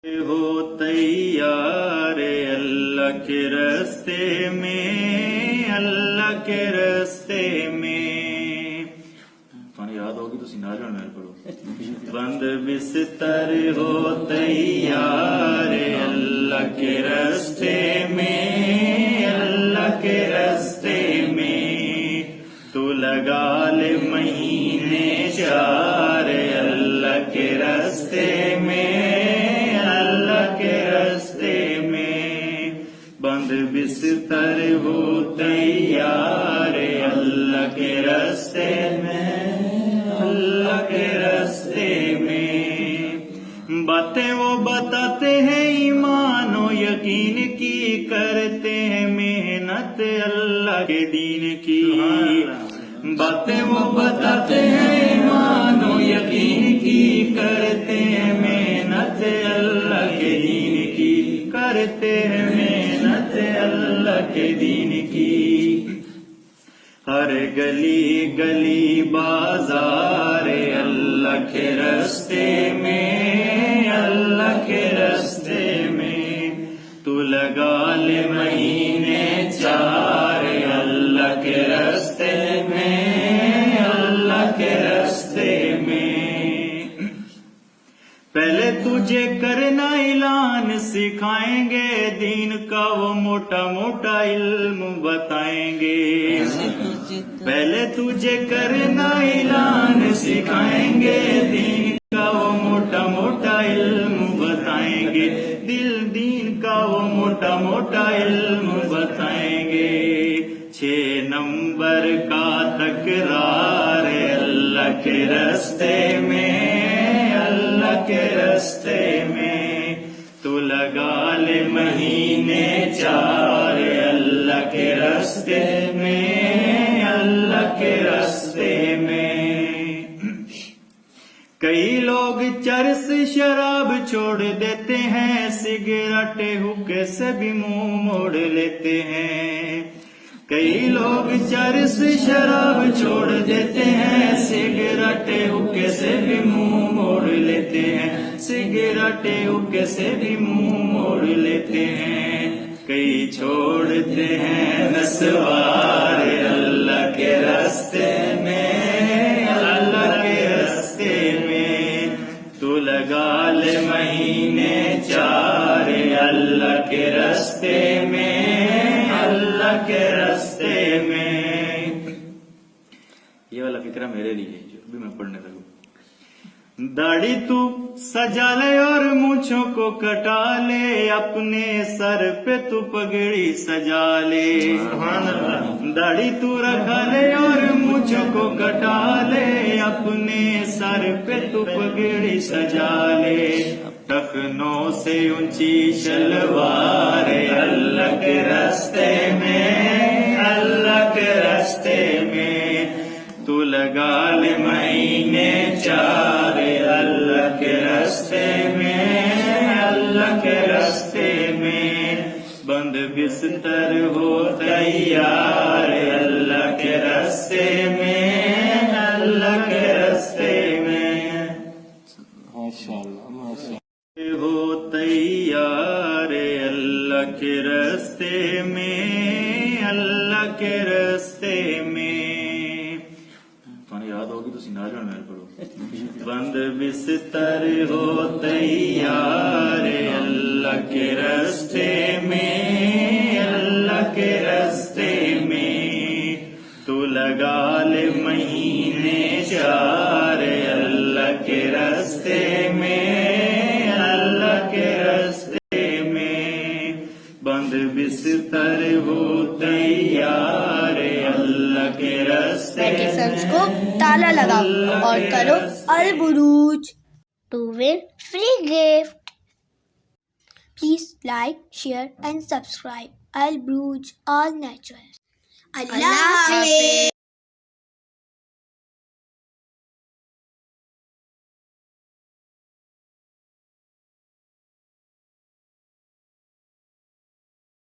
ہو تیار اللہ کے راستے میں، اللہ کے راستے میں. تمہیں یاد ہوگی تو سنا جانا میرے پڑھو. بند بستر ہو تیار اللہ کے راستے میں، اللہ کے راستے میں. تو لگا لے مہینے چار اللہ کے راستے میں، اللہ کے راستے میں. بند بستر ہو تیار اللہ کے راستے میں، اللہ کے راستے میں. باتیں وہ بتاتے ہیں ایمان و یقین کی، کرتے ہیں محنت اللہ کے دین کی. باتیں وہ بتاتے ہیں ایمان و یقین کی، کرتے ہیں محنت اللہ کے دین کی، کرتے ہیں محنت اللہ کے دین کی. ہر گلی گلی بازار اللہ کے راستے میں، اللہ کے راستے میں. تو لگا لے مہینے چار اللہ کے راستے میں، اللہ کے راستے میں. پہلے تجھے کرنا اعلان سکھائیں گے، دین کا وہ موٹا موٹا علم بتائیں گے. پہلے تجھے کرنا اعلان سکھائیں گے، دین کا وہ موٹا موٹا علم بتائیں گے. دین کا وہ موٹا موٹا علم بتائیں گے. 6 نمبر کا تکرار اللہ کے راستے میں، اللہ کے راستے میں. تو لگا لے مہینے چار اللہ کے راستے میں، اللہ کے راستے میں. کئی لوگ چرس شراب چھوڑ دیتے ہیں، سگریٹ حقے سے بھی منہ موڑ لیتے ہیں. کئی لوگ چرس شراب چھوڑ دیتے ہیں، سگریٹ حقے سے بھی منہ موڑ لیتے ہیں، سگریٹ حقے سے بھی منہ موڑ لیتے ہیں. کئی چھوڑتے ہیں نسوار اللہ کے راستے میں، اللہ کے راستے میں. تو لگا لے مہینے چار اللہ کے راستے میں، اللہ کے راستے میں. یہ والا فکرہ میرے لیے جو بھی میں پڑھنے لگوں. داڑھی تو سجا لے اور مونچھوں کو کٹا لے، اپنے سر پہ تو پگڑی سجا لے. داڑھی تو رکھا لے اور مونچھوں کو کٹا لے، اپنے سر پہ تو پگڑی سجا لے. ٹخنوں سے اونچی شلوار اللہ کے راستے میں، اللہ کے راستے میں. تو لگا لے مہینے چار اللہ کے راستے میں، اللہ کے راستے میں. بند بستر ہو تیار اللہ کے راستے میں، اللہ کے راستے میں. ہو تیار اللہ کے راستے میں، اللہ کے راستے میں. تمہیں یاد ہوگی تو سنا جانا میرے پڑھو. بند بستر ہو تیار اللہ کے راستے میں، اللہ کے راستے میں. تو لگا لے مہینے چار اللہ کے راستے میں، اللہ کے راستے میں. بند بستر ہو تیار اللہ کے راستے میں. نوٹیفکیشنز کو تالا لگاؤ اور کرو البروج to win free gift. Please like, share and subscribe. Al Bruj All Natural. Allah Hafiz.